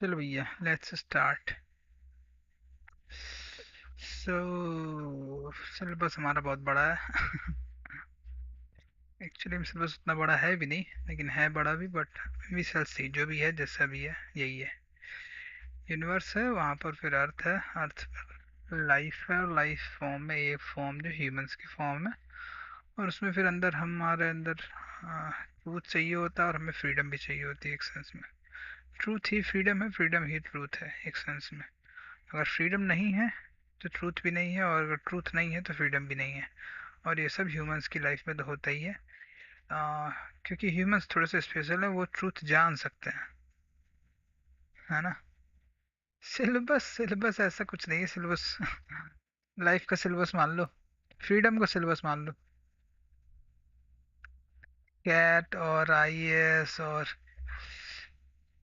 चलो भैया, let's start. So syllabus हमारा बहुत बड़ा है। एक्चुअली सिलेबस उतना बड़ा है भी नहीं, लेकिन है बड़ा भी, बट वी शैल सी, जो भी है जैसा भी है यही है। यूनिवर्स है, वहाँ पर फिर अर्थ है, अर्थ पर लाइफ है, और लाइफ फॉर्म में एक फॉर्म जो ह्यूमंस की फॉर्म है, और उसमें फिर अंदर हमारे अंदर ट्रूथ चाहिए होता है, और हमें फ्रीडम भी चाहिए होती है एक सेंस में। ट्रूथ ही फ्रीडम है, फ्रीडम ही ट्रूथ है एक सेंस में। अगर फ्रीडम नहीं है तो ट्रूथ भी नहीं है, और अगर ट्रूथ नहीं है तो फ्रीडम भी नहीं है। और ये सब ह्यूमंस की लाइफ में तो होता ही है। आ, क्योंकि ह्यूमंस थोड़े से स्पेशल है, वो ट्रूथ जान सकते हैं, है ना। सिलेबस सिलेबस ऐसा कुछ नहीं है सिलेबस। लाइफ का सिलेबस मान लो, फ्रीडम का सिलेबस मान लो। कैट और आईएएस और,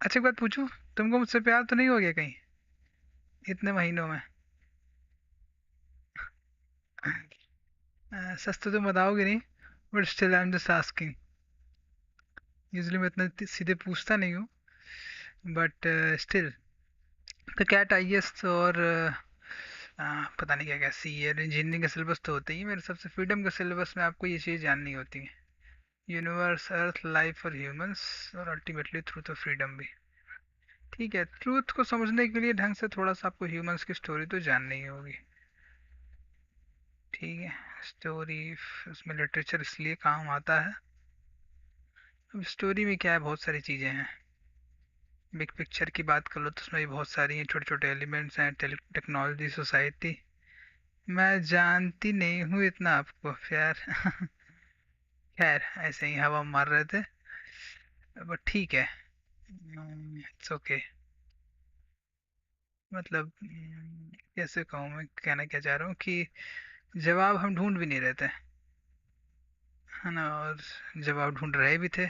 अच्छा एक बात पूछूं, तुमको मुझसे प्यार तो नहीं हो गया कहीं इतने महीनों में? सच तो तुम बताओगे नहीं, but still I am just asking. Usually मैं इतना सीधे पूछता नहीं हूँ, बट स्टिल। तो कैट आईएएस और पता नहीं क्या क्या सी है, इंजीनियरिंग का सिलेबस तो होता ही है मेरे सबसे। फ्रीडम का सिलेबस में आपको ये चीज़ जाननी होती है। यूनिवर्स, अर्थ, लाइफ और ह्यूमंस, और अल्टीमेटली ट्रूथ और फ्रीडम भी। ठीक है, ट्रूथ को समझने के लिए ढंग से थोड़ा सा आपको ह्यूमंस की स्टोरी तो जाननी ही होगी। ठीक है, स्टोरी उसमें लिटरेचर इसलिए काम आता है। अब स्टोरी में क्या है, बहुत सारी चीज़ें हैं। बिग पिक्चर की बात कर लो तो उसमें भी बहुत सारी हैं, छोटे छोटे एलिमेंट्स हैं, टेक्नोलॉजी, सोसाइटी। मैं जानती नहीं हूँ इतना आपको प्यार। खैर, ऐसे ही हवा मार रहे थे, बट ठीक है। It's okay. मतलब कैसे कहूँ, मैं कहना क्या चाह रहा हूँ कि जवाब हम ढूंढ भी नहीं रहे थे, है ना, और जवाब ढूंढ रहे भी थे।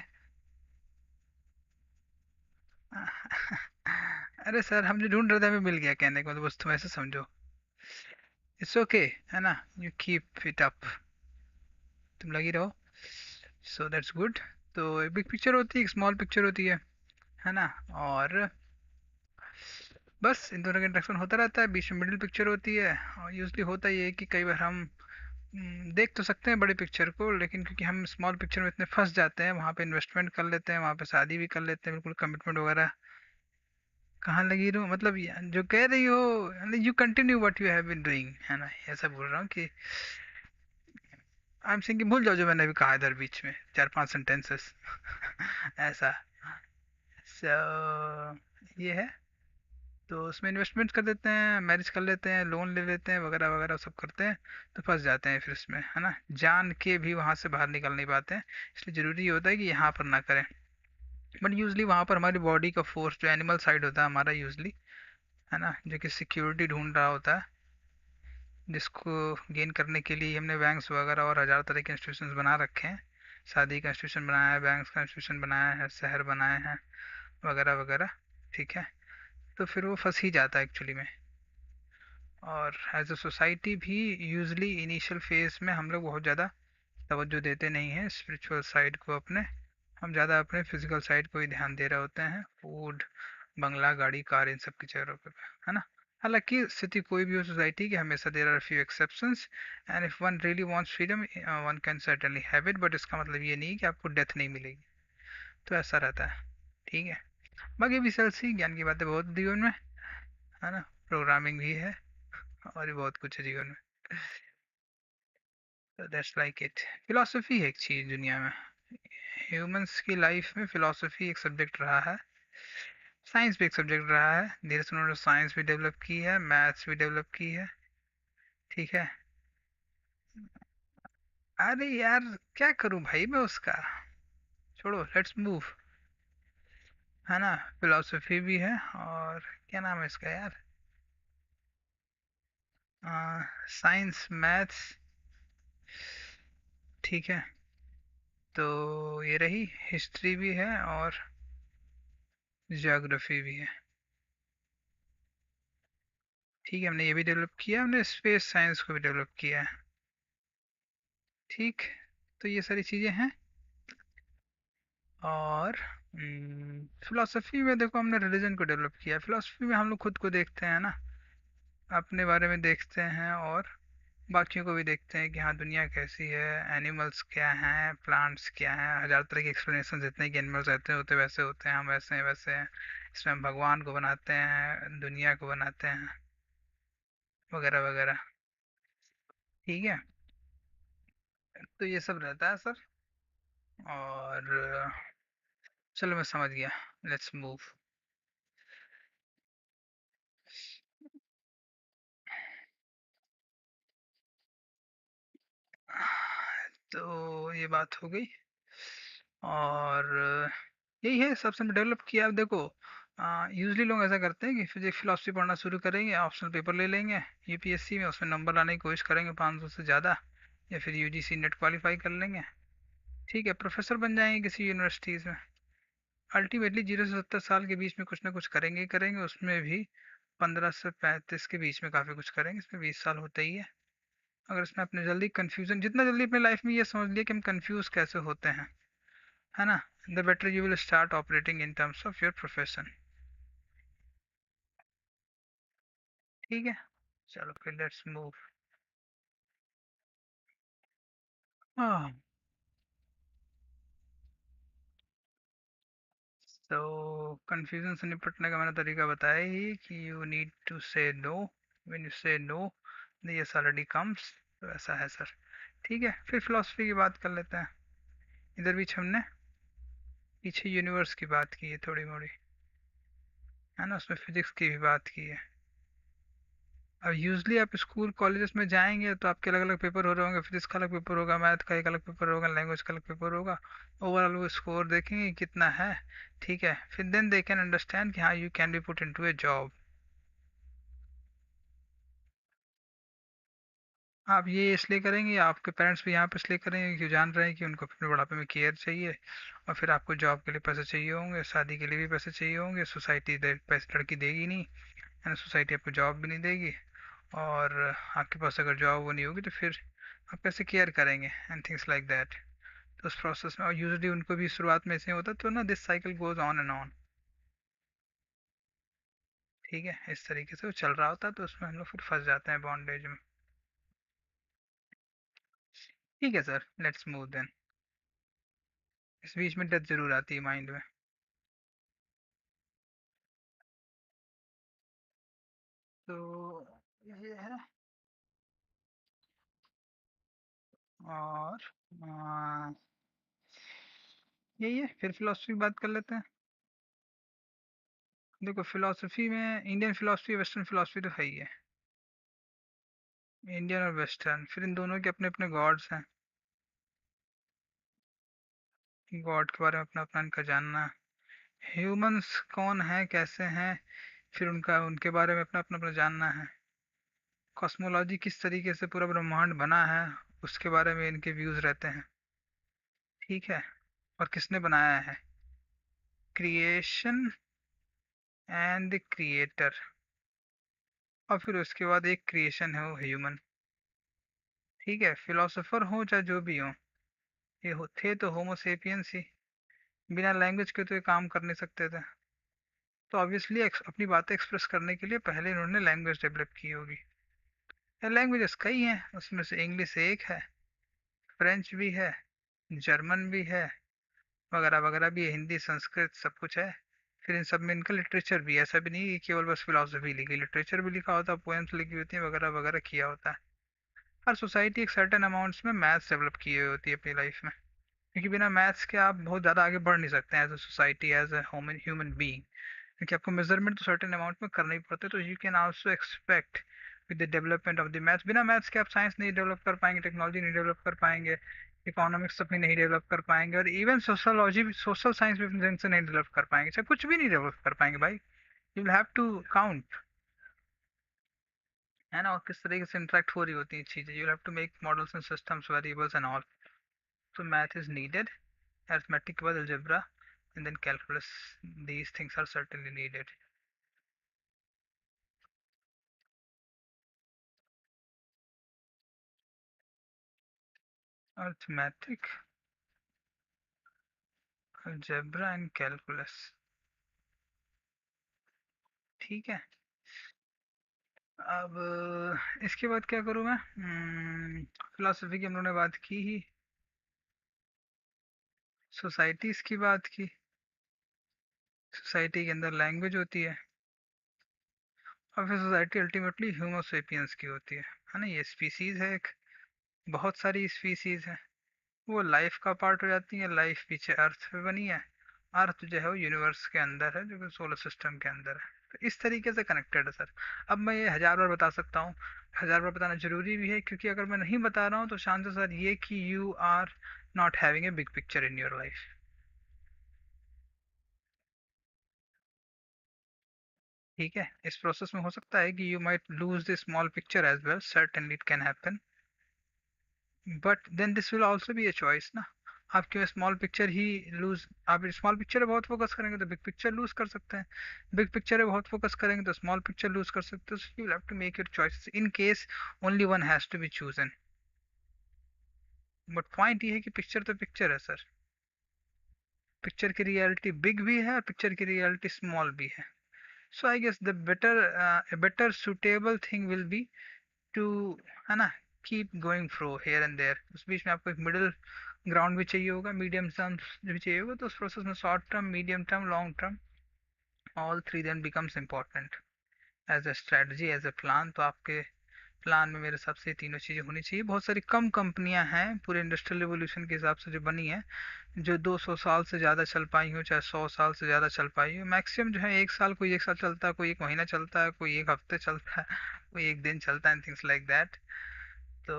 अरे सर, हम जो ढूंढ रहे थे हमें मिल गया, कहने को तो बस तुम ऐसे समझो। इट्स ओके, है ना। यू कीप इट अप, तुम लगी रहो। So that's good. तो एक बिग पिक्चर होती है, एक स्मॉल पिक्चर होती है ना। और बस इन दोनों का इंटरेक्शन होता रहता है, बीच में मिडिल पिक्चर होती है। और यूजली होता ये है कि कई बार हम देख तो सकते हैं बड़ी पिक्चर को, लेकिन क्योंकि हम स्मॉल पिक्चर में इतने फंस जाते हैं, वहाँ पे इन्वेस्टमेंट कर लेते हैं, वहाँ पे शादी भी कर लेते हैं, बिल्कुल कमिटमेंट वगैरह। कहाँ लगी रहूँ, मतलब जो कह रही हो, you continue what you have been doing, है ना, ऐसा बोल रहा हूँ कि आई एम सेइंग कि भूल जाओ जो मैंने अभी कहा इधर बीच में, 4-5 सेंटेंसेस। ऐसा। सो ये है। तो उसमें इन्वेस्टमेंट कर देते हैं, मैरिज कर लेते हैं, लोन ले लेते हैं, वगैरह वगैरह सब करते हैं। तो फंस जाते हैं फिर इसमें, है ना, जान के भी वहां से बाहर निकल नहीं पाते हैं। इसलिए ज़रूरी होता है कि यहाँ पर ना करें। बट यूजली वहाँ पर हमारी बॉडी का फोर्स, जो एनिमल साइड होता है हमारा यूजली, है ना, जो कि सिक्योरिटी ढूंढ रहा होता है, जिसको गेन करने के लिए हमने बैंक्स वगैरह और हज़ार तरह के इंस्टीट्यूशंस बना रखे हैं। शादी का इंस्टीट्यूशन बनाया है, बैंक्स का इंस्टीट्यूशन बनाया है, शहर बनाए हैं, वगैरह वगैरह। ठीक है, तो फिर वो फंस ही जाता है एक्चुअली में। और एज अ सोसाइटी भी यूजली इनिशियल फेज में हम लोग बहुत ज़्यादा तवज्जो देते नहीं हैं स्पिरिचुअल साइड को अपने। हम ज़्यादा अपने फिजिकल साइड को ही ध्यान दे रहे होते हैं, फूड, बंगला, गाड़ी, कार, इन सब की चीज़ों पे, है ना। हालांकि स्थिति कोई भी हो सोसाइटी की, हमेशा there are few exceptions, and if one really wants freedom one can certainly have it, but इसका मतलब ये नहीं कि आपको डेथ नहीं मिलेगी। तो ऐसा रहता है। ठीक है, बाकी भी सी ज्ञान की बातें बहुत जीवन में, है ना, प्रोग्रामिंग भी है, और भी बहुत कुछ है जीवन में। That's like it. फिलोसफी है एक चीज दुनिया में, ह्यूमंस की लाइफ में फिलोसफी एक सब्जेक्ट रहा है। साइंस भी एक सब्जेक्ट रहा है, धीरे से उन्होंने साइंस भी डेवलप की है, मैथ्स भी डेवलप की है। ठीक है। अरे यार, क्या करूं भाई मैं उसका, छोड़ो, लेट्स मूव, है ना। फिलोसफी भी है, और क्या नाम है इसका यार, साइंस, मैथ्स। ठीक है, तो ये रही, हिस्ट्री भी है और ज्योग्राफी भी है। ठीक है, हमने ये भी डेवलप किया, हमने स्पेस साइंस को भी डेवलप किया है। ठीक, तो ये सारी चीज़ें हैं। और फिलोसफी में देखो हमने रिलीजन को डेवलप किया। फिलोसफी में हम लोग खुद को देखते हैं ना, अपने बारे में देखते हैं और बाकियों को भी देखते हैं कि हाँ दुनिया कैसी है, एनिमल्स क्या हैं, प्लांट्स क्या हैं, हजार तरह के एक्सप्लेनेशन जितने कि एनिमल्स रहते हैं होते वैसे होते हैं, हम वैसे हैं वैसे हैं। इसमें हम भगवान को बनाते हैं, दुनिया को बनाते हैं, वगैरह वगैरह। ठीक है, तो ये सब रहता है सर। और चलो मैं समझ गया, लेट्स मूव। तो ये बात हो गई। और यही है सबसे डेवलप किया। अब देखो यूजली लोग ऐसा करते हैं कि फिजिक्स फिलोसफी पढ़ना शुरू करेंगे, ऑप्शनल पेपर ले लेंगे यूपीएससी में, उसमें नंबर लाने की कोशिश करेंगे 500 से ज़्यादा, या फिर यूजीसी नेट क्वालिफाई कर लेंगे। ठीक है, प्रोफेसर बन जाएंगे किसी यूनिवर्सिटीज़ में। अल्टीमेटली 0 से 70 साल के बीच में कुछ ना कुछ करेंगे ही करेंगे, उसमें भी 15 से 35 के बीच में काफ़ी कुछ करेंगे, इसमें 20 साल होते ही है। अगर इसमें अपने जल्दी कंफ्यूजन, जितना जल्दी अपने लाइफ में ये समझ लिया कि हम कंफ्यूज कैसे होते हैं, है ना, the better you will start operating in terms of your profession. ठीक है, चलो फिर लेट्स मूव। हाँ, तो कंफ्यूजन से निपटने का मैंने तरीका बताया ही कि यू नीड टू से नो। व्हेन यू से know the yes already comes. तो ऐसा है सर। ठीक है, फिर फिलोसफी की बात कर लेते हैं। इधर बीच हमने पीछे यूनिवर्स की बात की है थोड़ी मोड़ी, है ना, उसमें फिजिक्स की भी बात की है। अब यूजली आप स्कूल कॉलेजेस में जाएंगे तो आपके अलग अलग पेपर हो रहे होंगे, फिजिक्स का अलग पेपर होगा, मैथ का एक अलग पेपर होगा, लैंग्वेज का अलग पेपर होगा। ओवरऑल वो स्कोर देखेंगे कि कितना है। ठीक है, फिर देन दे कैन अंडरस्टैंड कि हाँ you can be put into A job. आप ये इसलिए करेंगे, आपके पेरेंट्स भी यहाँ पे इसलिए करेंगे कि जान रहे हैं कि उनको अपने बुढ़ापे में केयर चाहिए, और फिर आपको जॉब के लिए पैसे चाहिए होंगे, शादी के लिए भी पैसे चाहिए होंगे, सोसाइटी पैसे लड़की देगी नहीं, है ना, सोसाइटी आपको जॉब भी नहीं देगी। और आपके पास अगर जॉब वो नहीं होगी तो फिर आप कैसे केयर करेंगे, एंड थिंग्स लाइक दैट। तो उस प्रोसेस में, और यूजली उनको भी शुरुआत में ऐसे ही होता, तो ना this cycle goes on and on. ठीक है, इस तरीके से वो चल रहा होता है, तो उसमें हम लोग फिर फंस जाते हैं बॉन्डेज में। ठीक है सर, लेट्स मूव देन। इस बीच में डेथ जरूर आती है माइंड में। तो ये है। और आ, यही है, फिर फिलोसफी की बात कर लेते हैं। देखो फिलोसफी में इंडियन फिलोसफी, वेस्टर्न फिलोसफी तो है ही है। इंडियन और वेस्टर्न, फिर इन दोनों के अपने अपने गॉड्स हैं। गॉड के बारे में अपना अपना इनका जानना। ह्यूमंस कौन है, कैसे हैं, फिर उनका उनके बारे में अपना अपना अपना जानना है। कॉस्मोलॉजी किस तरीके से पूरा ब्रह्मांड बना है, उसके बारे में इनके व्यूज रहते हैं। ठीक है, और किसने बनाया है, क्रिएशन एंड द क्रिएटर। और फिर उसके बाद एक क्रिएशन है वो ह्यूमन। ठीक है, फिलोसोफर हो चाहे जो भी हो, ये थे तो होमो सेपियंस ही। बिना लैंग्वेज के तो ये काम कर नहीं सकते थे। तो ऑब्वियसली अपनी बातें एक्सप्रेस करने के लिए पहले इन्होंने लैंग्वेज डेवलप की होगी। लैंग्वेजेस कई हैं, उसमें से इंग्लिश एक है, फ्रेंच भी है, जर्मन भी है, वगैरह वगैरह भी है, हिंदी संस्कृत सब कुछ है। फिर इन सब में इनका लिटरेचर भी है, ऐसा भी नहीं कि केवल बस फिलोसफी लिखी, लिटरेचर भी लिखा होता है, पोएम्स लिखी होती हैं, वगैरह वगैरह किया होता है। हर सोसाइटी एक सर्टेन अमाउंट्स में मैथ्स डेवलप की हुई होती है अपनी लाइफ में, क्योंकि बिना मैथ्स के आप बहुत ज़्यादा आगे बढ़ नहीं सकते as a society, as a human human being. क्योंकि आपको मेजरमेंट तो सर्टेन अमाउंट में करना ही पड़ता है, तो you can also expect with the development of the maths, बिना मैथ्स के आप साइंस नहीं डेवलप कर पाएंगे, टेक्नोलॉजी नहीं डेवलप कर पाएंगे, इकोनॉमिक्स भी नहीं डेवलप कर पाएंगे, और इवन सोशोलॉजी भी, सोशल साइंस भी ढंग से नहीं डेवलप कर पाएंगे, चाहे कुछ भी नहीं डेवलप कर पाएंगे भाई। You will have to count, है ना, और किस तरीके से इंटरेक्ट हो रही होती हैं चीज़ें, you have to make models and systems variables and all. So math is needed, arithmetic was algebra, and then calculus. These things are certainly needed. Arithmetic, algebra and calculus. ठीक है। अब इसके बाद क्या करूँ मैं? फिलोसफी की हम लोगों ने बात की ही, सोसाइटीज की बात की, सोसाइटी के अंदर लैंग्वेज होती और फिर सोसाइटी अल्टीमेटली ह्यूमो सेपियंस की होती है ना? ये स्पीसीज है एक, बहुत सारी स्पीसीज है। वो लाइफ का पार्ट हो जाती है। लाइफ पीछे अर्थ पे बनी है। अर्थ जो है वो यूनिवर्स के अंदर है, जो कि सोलर सिस्टम के अंदर है। तो इस तरीके से कनेक्टेड है सर। अब मैं ये 1000 बार बता सकता हूँ, 1000 बार बताना जरूरी भी है, क्योंकि अगर मैं नहीं बता रहा हूँ तो चांसेस आर ये कि you are not having a big picture in your life. ठीक है। इस प्रोसेस में हो सकता है कि you might lose the small picture as well, certainly it can happen, but then this will also be a choice ना। आप क्यों स्मॉल पिक्चर ही लूज, आप स्मॉल पिक्चर पे बहुत फोकस करेंगे तो बिग पिक्चर लूज कर सकते हैं, बिग पिक्चर पे बहुत फोकस करेंगे तो स्मॉल पिक्चर लूज कर सकते हैं। You have to make your choices in case only one has to be chosen. But point ये है कि पिक्चर तो पिक्चर है सर। पिक्चर की रियलिटी बिग भी है और पिक्चर की रियलिटी स्मॉल भी है। So I guess the better suitable thing will be to, है ना, keep going fro here and there. उस बीच में आपको एक मिडिल ग्राउंड भी चाहिए होगा, मीडियम टर्म भी चाहिए होगा। तो उस प्रोसेस में short term, medium term, long term, all three then becomes important as a strategy, as a plan. तो आपके प्लान में मेरे हिसाब से ये तीनों चीज़ें होनी चाहिए। बहुत सारी कम कंपनियां हैं पूरे इंडस्ट्रियल रिवोल्यूशन के हिसाब से जो बनी है, जो 200 साल से ज़्यादा चल पाई हो, चाहे 100 साल से ज़्यादा चल पाई हो। मैक्सिमम जो है एक साल, कोई एक साल चलता है, कोई एक महीना चलता है, कोई एक हफ्ते चलता है, कोई एक दिन चलता है, थिंग्स लाइक दैट। तो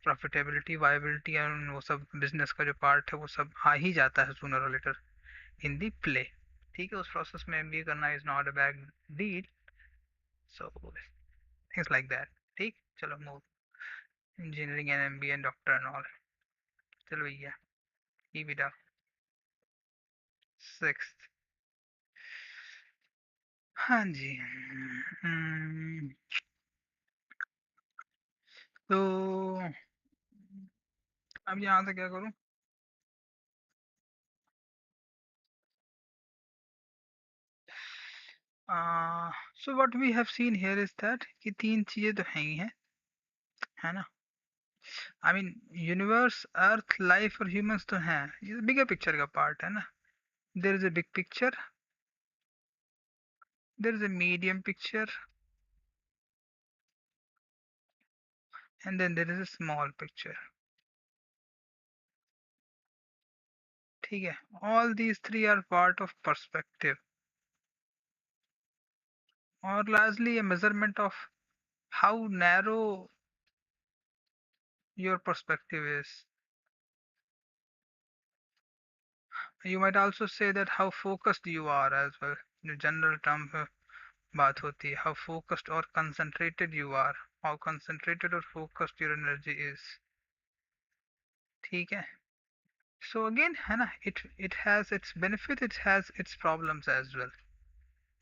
प्रॉफिटेबिलिटी, वायबिलिटी एंड वो सब बिजनेस का जो पार्ट है वो सब आ ही जाता है सूनर और लेटर इन दी प्ले। ठीक है। उस प्रोसेस में एमबीए करना is not a bad deal. So things like that. ठीक। चलो move, engineering and MBA and doctor and all. चलो भैया, कीप इट अप। सिक्स्थ। हाँ जी। तो अब यहाँ से क्या करूँ? So what we have seen here is that कि तीन चीजें तो हैं ही हैं, है ना? I mean universe, earth, life और ह्यूमंस तो हैं, ये बिगर पिक्चर का पार्ट है ना। There is a big picture, there is a medium picture and then there is a small picture. ठीक है। All these three are part of perspective, और largely a measurement of how narrow your perspective is. You might also say that how focused you are as well. जो general term पे बात होती है, how focused or concentrated you are, how concentrated or focused your energy is. ठीक है। So again, है ना, it has its benefit, it has its problems as well.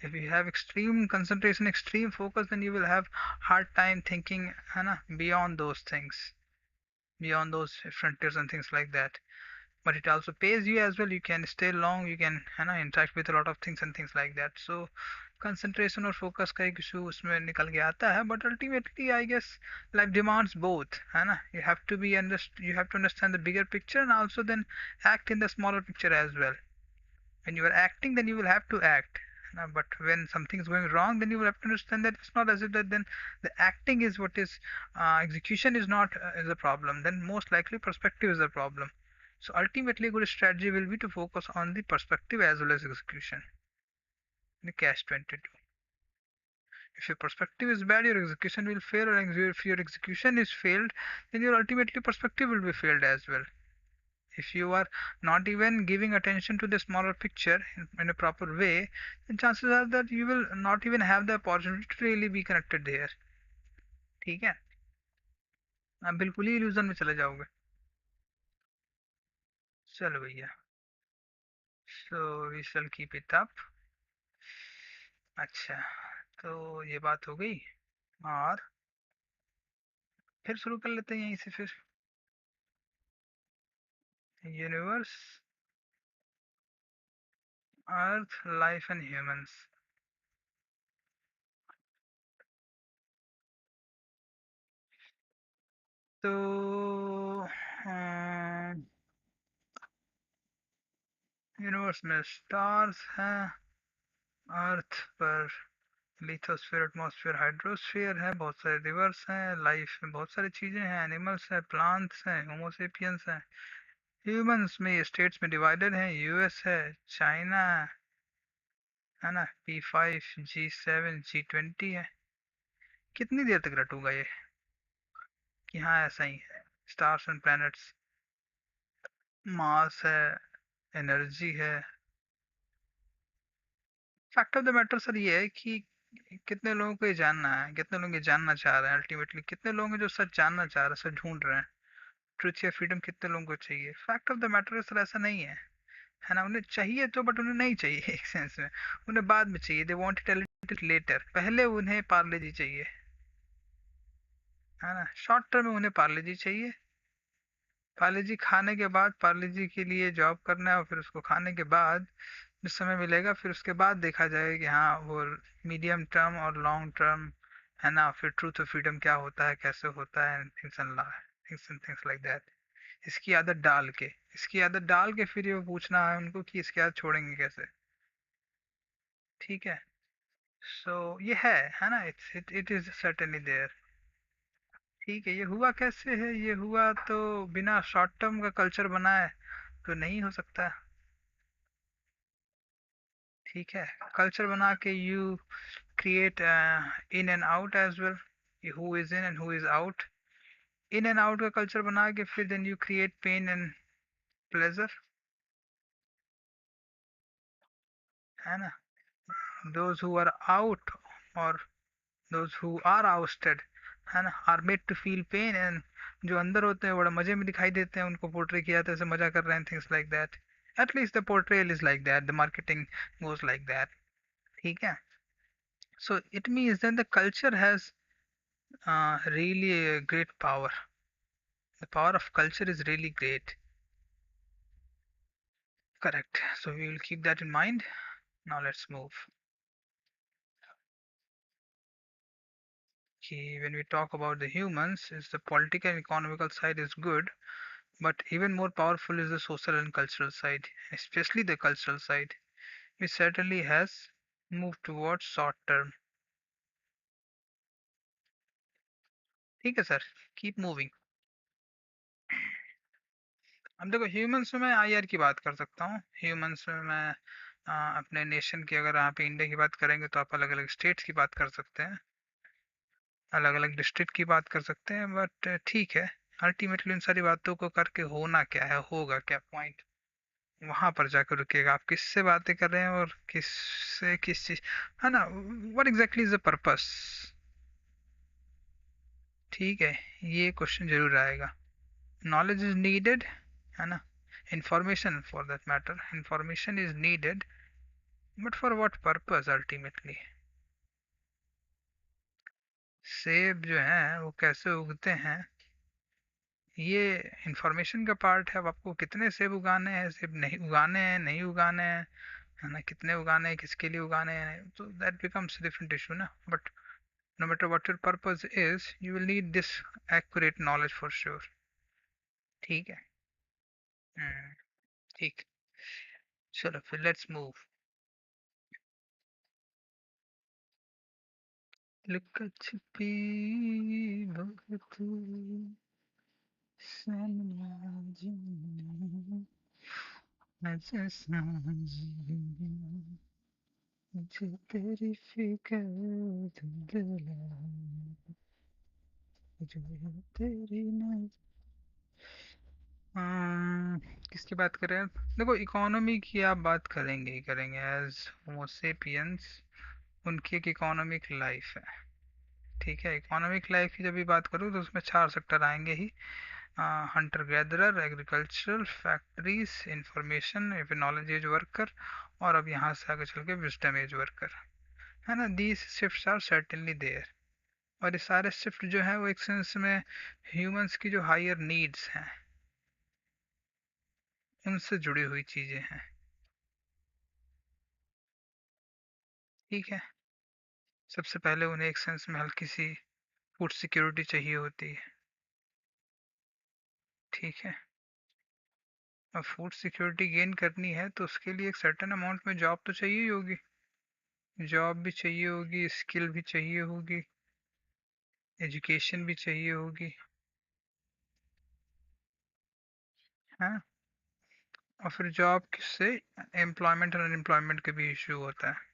If you have extreme concentration, extreme focus, then you will have hard time thinking, है ना, beyond those things, beyond those frontiers and things like that. But it also pays you as well. You can stay long, you can, है ना, interact with a lot of things and things like that. So concentration और focus का एक issue उसमें निकल के आता है, but ultimately I guess life demands both, है ना? You have to understand the bigger picture and also then act in the smaller picture as well. When you are acting, then you will have to act. But when something is going wrong, then you will have to understand that it's not as if that then the acting is what is, execution is not is the problem. Then most likely perspective is the problem. So ultimately, a good strategy will be to focus on the perspective as well as execution. The cash 22. If your perspective is bad, your execution will fail, or if your execution is failed, then your ultimately perspective will be failed as well. If you are not even giving attention to the smaller picture in a proper way, then chances are that you will not even have the opportunity to really be connected there. ठीक है। आप बिल्कुल ही illusion में चले जाओगे। चलो भैया, so we shall keep it up. अच्छा, तो ये बात हो गई, और फिर शुरू कर लेते हैं यहीं से फिर। Universe, earth, life and humans. तो यूनिवर्स में स्टार्स हैं, अर्थ पर लिथोस्फीयर, एटमॉस्फेयर, हाइड्रोस्फीयर है, बहुत सारे रिवर्स हैं, लाइफ में बहुत सारी चीजें हैं, एनिमल्स हैं, प्लांट्स हैं, होमोसेपियंस हैं। ह्यूमंस में स्टेट्स में डिवाइडेड हैं, यूएस है, चाइना है ना, P5, G7, G20 है। कितनी देर तक रटूंगा ये कि हाँ ऐसा ही है। स्टार्स एंड प्लैनेट्स, मास है, एनर्जी है। Fact of the matter sir ये है कि कितने लोगों को ये जानना है, कितने लोग ये जानना चाह रहे हैं, अल्टीमेटली कितने लोग हैं जो सच जानना चाह रहे हैं, सच ढूंढ रहे हैं। ट्रुथ या फ्रीडम कितने लोगों को चाहिए। Fact of the matter sir ऐसा नहीं है ना। उन्हें चाहिए तो, बट उन्हें नहीं चाहिए एक सेंस में। उन्हें बाद में चाहिए, they want it a little letter. पहले उन्हें पार्ले जी चाहिए, है ना। शॉर्ट टर्म में उन्हें पार्ले जी चाहिए। पार्ले जी खाने के बाद, पार्ले जी के लिए जॉब करना है, और फिर उसको खाने के बाद जो समय मिलेगा, फिर उसके बाद देखा जाएगा कि हाँ वो मीडियम टर्म और लॉन्ग टर्म, है ना। फिर ट्रूथ और फ्रीडम क्या होता है, कैसे होता है, थिंग्स लाइक दैट। इसकी आदत डाल के, इसकी आदत डाल के फिर ये पूछना है उनको कि इसकी आदत छोड़ेंगे कैसे। ठीक है। सो ये है ना। It is certainly there. ठीक है, ये हुआ कैसे है, ये हुआ तो बिना शॉर्ट टर्म का कल्चर बनाए तो नहीं हो सकता। ठीक है। कल्चर बना के you create in and out as well, who is in and who is out. In and out का कल्चर बना के फिर then you create pain and pleasure, है ना। दोज हु आर आउट और दोज हु आर आउस्टेड, है ना, are made to feel pain, and जो अंदर होते हैं बड़ा मजे में दिखाई देते हैं, उनको पोर्ट्रे किया जाता है जैसे मजा कर रहे हैं, things like that. At least the portrayal is like that, the marketing goes like that. ठीक है। So it means that the culture has really a great power. The power of culture is really great. Correct. So we will keep that in mind. Now let's move. Okay, when we talk about the humans, is the political and economical side is good, but even more powerful is the social and cultural side, especially the cultural side, which certainly has moved towards short term. ठीक है sir, keep moving. अब देखो, humans में मैं IR की बात कर सकता हूँ। ह्यूमंस में मैं अपने नेशन की, अगर आप इंडिया की बात करेंगे तो आप अलग अलग स्टेट्स की बात कर सकते हैं, अलग अलग डिस्ट्रिक्ट की बात कर सकते हैं, बट ठीक है। अल्टीमेटली इन सारी बातों को करके होना क्या है, होगा क्या, पॉइंट वहां पर जाकर रुकेगा। आप किससे बातें कर रहे हैं और किससे किस चीज, है ना, what exactly is the purpose. ठीक है, ये क्वेश्चन जरूर आएगा। नॉलेज इज नीडेड, है ना। Information, for that matter, information is needed, but for what purpose ultimately. सेब जो है वो कैसे उगते हैं, ये इंफॉर्मेशन का पार्ट है। अब आपको कितने सेब उगाने हैं, सेब नहीं उगाने हैं, नहीं उगाने हैं, है ना, कितने उगाने हैं, किसके लिए उगाने हैं, तो दैट बिकम्स डिफरेंट इशू ना। But no matter what your purpose is, you will need this accurate knowledge for sure। ठीक है। हम्म। ठीक। चलो फिर लेट्स मूव। लुका छिपी भगत सनमाजी, नजर सांझी, मुझे तेरी फिक्र धुंधला, मुझे तेरी नजर। किसकी बात करें आप? देखो, इकोनॉमी की आप बात करेंगे ही करेंगे, एज होमोसेपियंस उनकी एक इकोनॉमिक लाइफ है। ठीक है, इकोनॉमिक लाइफ की जब भी बात करूँ तो उसमें चार सेक्टर आएंगे ही। Hunter gatherer, agricultural, factories, information, knowledge age worker, और अब यहाँ से आगे चल के विजडम एज वर्कर, है ना। These shifts are certainly there. और ये सारे शिफ्ट जो है वो एक सेंस में ह्यूमंस की जो हायर नीड्स हैं, उनसे जुड़ी हुई चीजें हैं। ठीक है। सबसे पहले उन्हें एक सेंस में हल्की सी फूड सिक्योरिटी चाहिए होती है। ठीक है। अब फूड सिक्योरिटी गेन करनी है तो उसके लिए एक सर्टेन अमाउंट में जॉब तो चाहिए ही होगी। जॉब भी चाहिए होगी, स्किल भी चाहिए होगी, एजुकेशन भी चाहिए होगी। हाँ। और फिर जॉब से एम्प्लॉयमेंट और अनएम्प्लॉयमेंट का भी इशू होता है।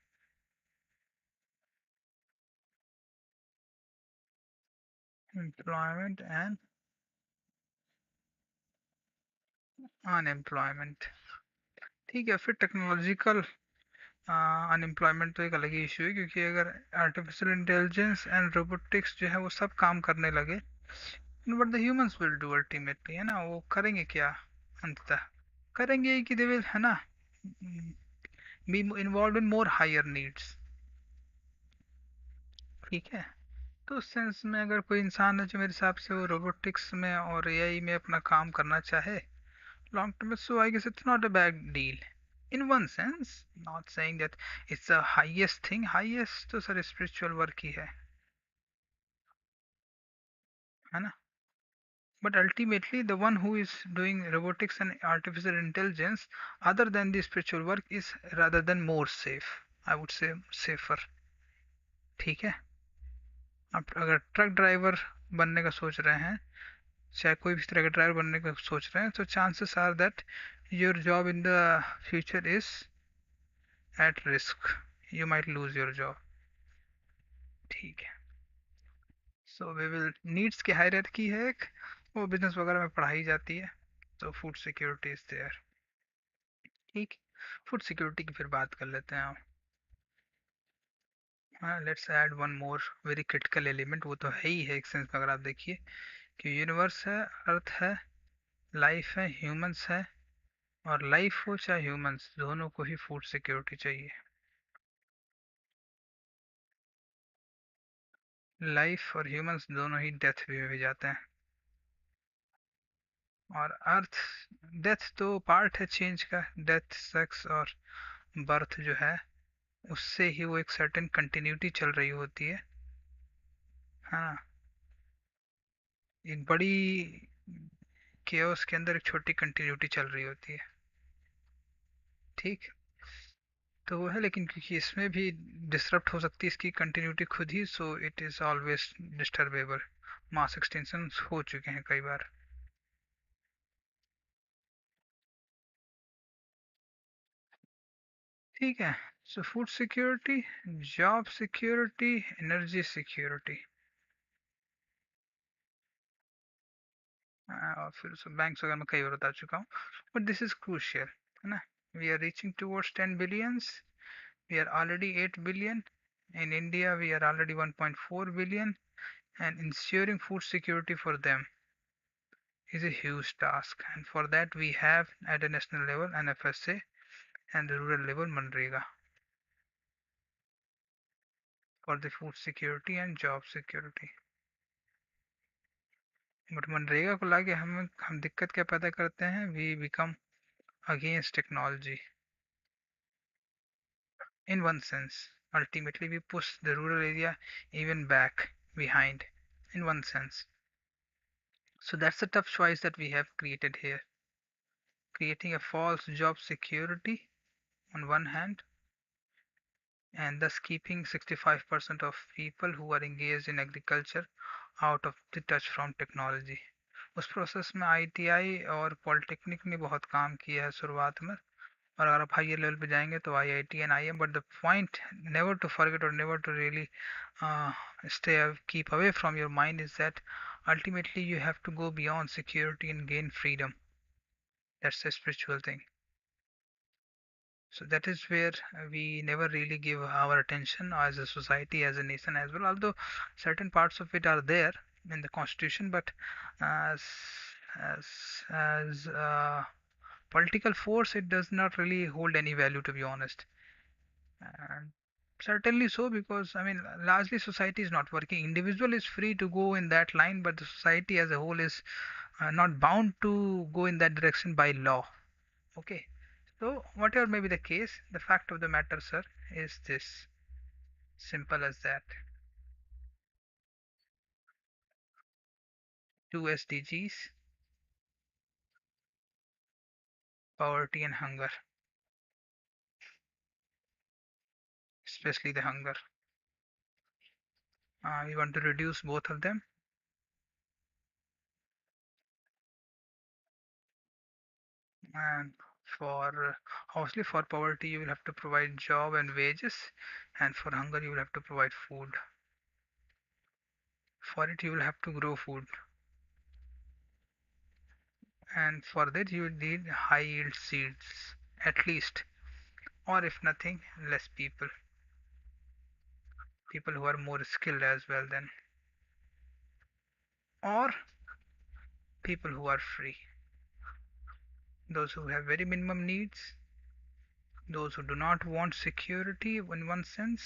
Employment and unemployment. ठीक है, फिर टेक्नोलॉजिकल अनएम्प्लॉयमेंट तो एक अलग ही इशू है, क्योंकि अगर आर्टिफिशियल इंटेलिजेंस एंड रोबोटिक्स जो है वो सब काम करने लगे, but the humans will do ultimately, है ना, वो करेंगे क्या अंततः? करेंगे कि दे विल, है ना, be involve in more higher needs. ठीक है। तो उस सेंस में अगर कोई इंसान है जो मेरे हिसाब से वो रोबोटिक्स में और एआई में अपना काम करना चाहे लॉन्ग टर्म में, so I guess it's not a bad deal in one sense. Not saying that it's a highest thing, highest तो सर स्पिरिचुअल वर्क ही है ना। But ultimately, the one who is doing robotics and artificial intelligence, other than the spiritual work, is rather than more safe. I would say safer. ठीक है। आप अगर truck driver बनने का सोच रहे हैं, चाहे कोई भी तरह का ड्राइवर बनने का सोच रहे हैं, तो chances are that your job in the future is at risk. You might lose your job. ठीक है। सो वी विल नीड्स की हायरार्की है एक, वो बिजनेस वगैरह में पढ़ाई जाती है। तो फूड सिक्योरिटी इज देयर। ठीक। फूड सिक्योरिटी की फिर बात कर लेते हैं हम। हाँ, let's add one more very critical element, वो तो है ही है एक सेंस में, अगर आप देखिए कि यूनिवर्स है, अर्थ है, लाइफ है, ह्यूमंस है, और लाइफ हो चाहे ह्यूमंस, दोनों को ही फूड सिक्योरिटी चाहिए। लाइफ और ह्यूमंस दोनों ही डेथ भी में जाते हैं। और अर्थ, डेथ तो पार्ट है चेंज का, डेथ, सेक्स और बर्थ जो है, उससे ही वो एक सर्टेन कंटिन्यूटी चल रही होती है। हाँ। एक बड़ी केओस के अंदर एक छोटी कंटिन्यूटी चल रही होती है। ठीक। तो वो है, लेकिन क्योंकि इसमें भी डिसरप्ट हो सकती है इसकी कंटिन्यूटी खुद ही, so it is always disturbable. Mass extinction हो चुके हैं कई बार। ठीक है। So food security, job security, energy security, और फिर बैंक्स वगैरह में कई बार बता चुका हूँ, बट दिस इज क्रूशियल, है ना। We are reaching towards 10 billions, we are already 8 billion, in India we are already 1.4 billion, and ensuring food security for them is a huge task, and for that we have at a national level an FSA and the rural level Manrega for the food security and job security. But MNREGA को लाके हम दिक्कत क्या पैदा करते हैं, we become against technology in one sense. Ultimately we push the rural area even back behind in one sense. So that's a tough choice that we have created here, creating a false job security on one hand, and thus keeping 65% of people who are engaged in agriculture out of the touch from technology. उस process में ITI और polytechnic ने बहुत काम किया है शुरुआत में, और अगर आप हायर लेवल पे जाएंगे तो IIT and IIM, but the point never to forget और never to really stay keep away from your mind is that ultimately you have to go beyond security and gain freedom. That's a spiritual thing. So that is where we never really give our attention as a society, as a nation as well, although certain parts of it are there in the constitution, but as as as political force it does not really hold any value, to be honest. And certainly so, because I mean largely society is not working. Individual is free to go in that line, but the society as a whole is not bound to go in that direction by law. Okay. So whatever may be the case, the fact of the matter, sir, is this. Simple as that. Two SDGs, poverty and hunger, especially the hunger. We want to reduce both of them. And for obviously for poverty, you will have to provide job and wages, and for hunger, you will have to provide food. For it, you will have to grow food, and for that, you will need high yield seeds, at least, or if nothing, less people, people who are more skilled as well, then, or people who are free, those who have very minimum needs, those who do not want security in one sense,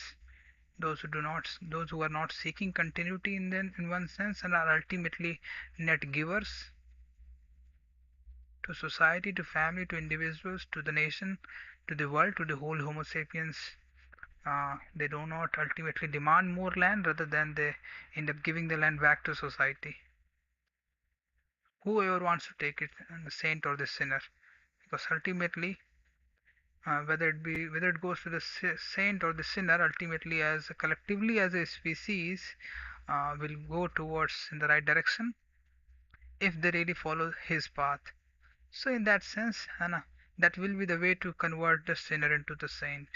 those who are not seeking continuity in one sense and are ultimately net givers to society, to family, to individuals, to the nation, to the world, to the whole Homo sapiens. They do not ultimately demand more land, rather than they end up giving the land back to society. Whoever wants to take it, the saint or the sinner, because ultimately, whether it goes to the saint or the sinner, ultimately as collectively as a species, will go towards in the right direction if they really follow his path. So in that sense, Hannah, that will be the way to convert the sinner into the saint.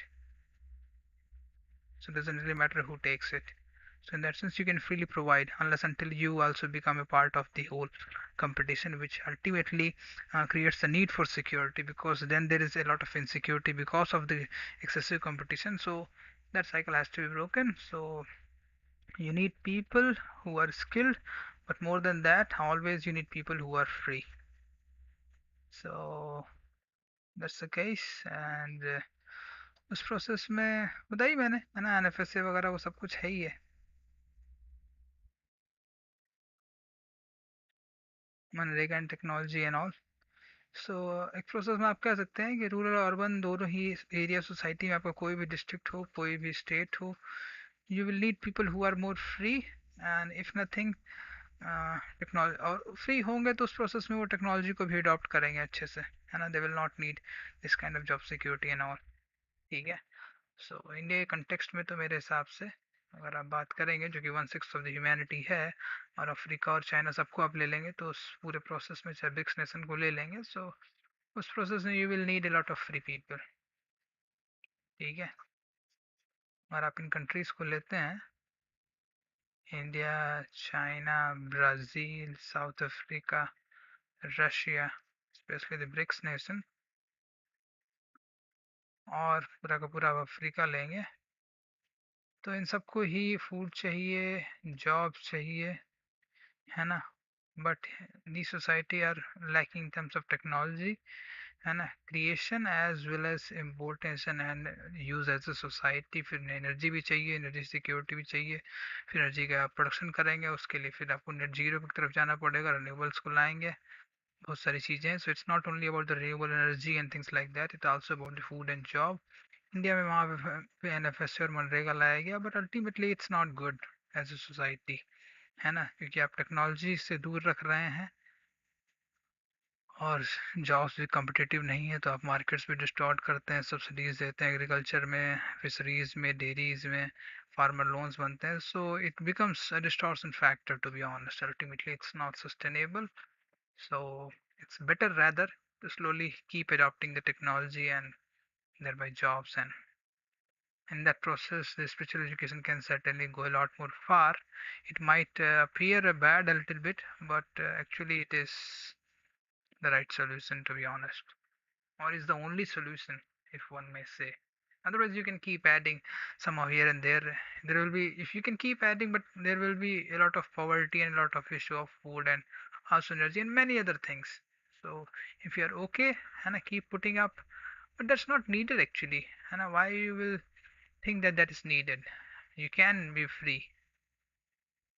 So it doesn't really matter who takes it. So in that sense, you can freely provide unless until you also become a part of the whole competition, which ultimately creates the need for security, because then there is a lot of insecurity because of the excessive competition. So that cycle has to be broken. So you need people who are skilled, but more than that, always you need people who are free. So that's the case. And उस process में बताई मैंने, है ना, NFSA वगैरह वो सब कुछ है ही है, MNREGA and technology and all. So एक प्रोसेस में आप कह सकते हैं कि रूरल और अर्बन दोनों ही एरिया सोसाइटी में, आपका कोई भी डिस्ट्रिक्ट हो, कोई भी स्टेट हो, you will need people who are more free. And if nothing, technology और फ्री होंगे तो उस प्रोसेस में वो टेक्नोलॉजी को भी अडॉप्ट करेंगे अच्छे से, है ना. They will not need this kind of job security and all. ठीक है. सो इंडिया के कंटेक्स्ट में तो मेरे हिसाब से अगर आप बात करेंगे, जो कि 1/6 ऑफ द ह्यूमैनिटी है, और अफ्रीका और चाइना सबको आप ले लेंगे, तो उस पूरे प्रोसेस में चाहे ब्रिक्स नेशन को ले लेंगे, सो उस प्रोसेस में you will need a lot of free people. ठीक है. और आप इन कंट्रीज को लेते हैं, India, China, Brazil, South Africa, Russia, specially the BRICS nation, और पूरा का पूरा आप अफ्रीका लेंगे, तो इन सबको ही फूड चाहिए, जॉब चाहिए, है ना. But the society are lacking in terms of technology, है ना, creation as well as importation and use as a society. फिर एनर्जी भी चाहिए, एनर्जी सिक्योरिटी भी चाहिए. फिर एनर्जी का आप प्रोडक्शन करेंगे, उसके लिए फिर आपको नेट जीरो की तरफ जाना पड़ेगा, रिन्यूएबल्स को लाएंगे, बहुत सारी चीज़ें हैं. So it's not only about the renewable energy and things like that, it also about the food and job. India में वहाँ पे एनएफएसए और मनरेगा लाया गया, but ultimately it's not good as a society, है ना, क्योंकि आप टेक्नोलॉजी से दूर रख रहे हैं, और जॉब्स भी कम्पिटिटिव नहीं है, तो आप मार्केट्स भी डिस्टॉर्ट करते हैं, सब्सिडीज देते हैं एग्रीकल्चर में, फिशरीज में, डेयरीज में, फार्मर लोन्स बनते हैं. So it becomes a distortion factor, to be honest. Ultimately it's not sustainable. So it's better rather to slowly keep adopting the technology and thereby jobs, and in that process the spiritual education can certainly go a lot more far. It might appear a bad a little bit, but actually it is the right solution, to be honest, or is the only solution, if one may say. Otherwise you can keep adding somehow here and there. There will be, if you can keep adding, but there will be a lot of poverty and a lot of issue of food and house energy and many other things. So if you are okay, and keep putting up, but that's not needed actually, and why you will think that that is needed. You can be free,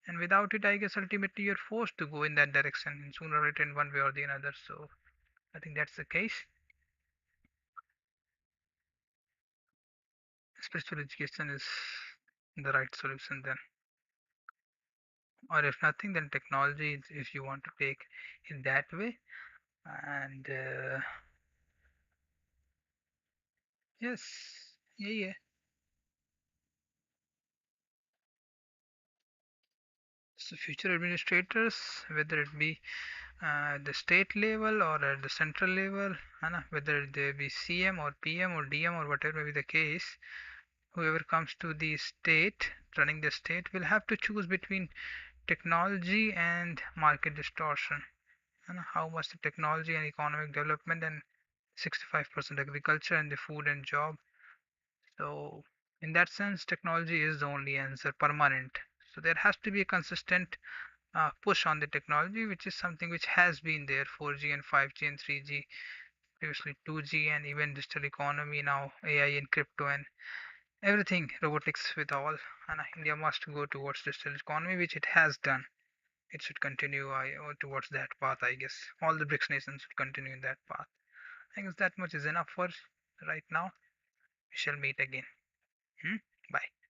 and without it, I guess ultimately you're forced to go in that direction sooner or later in one way or the other. So I think that's the case. spiritual education is the right solution then. Or if nothing, then technology, if you want to take it that way. And yes, yeah, yeah. So future administrators, whether it be the state level or at the central level, whether they be CM or PM or DM or whatever may be the case, whoever comes to the state, running the state, will have to choose between technology and market distortion. How much the technology and economic development, and 65% agriculture and the food and job. So in that sense, technology is the only answer, permanent. So there has to be a consistent push on the technology, which is something which has been there, 4G and 5G and 3G, previously 2G, and even digital economy, now AI and crypto and everything, robotics with all. And India must go towards digital economy, which it has done. It should continue towards that path, I guess. All the BRICS nations should continue in that path. I guess that much is enough for right now. We shall meet again. Hmm? Bye.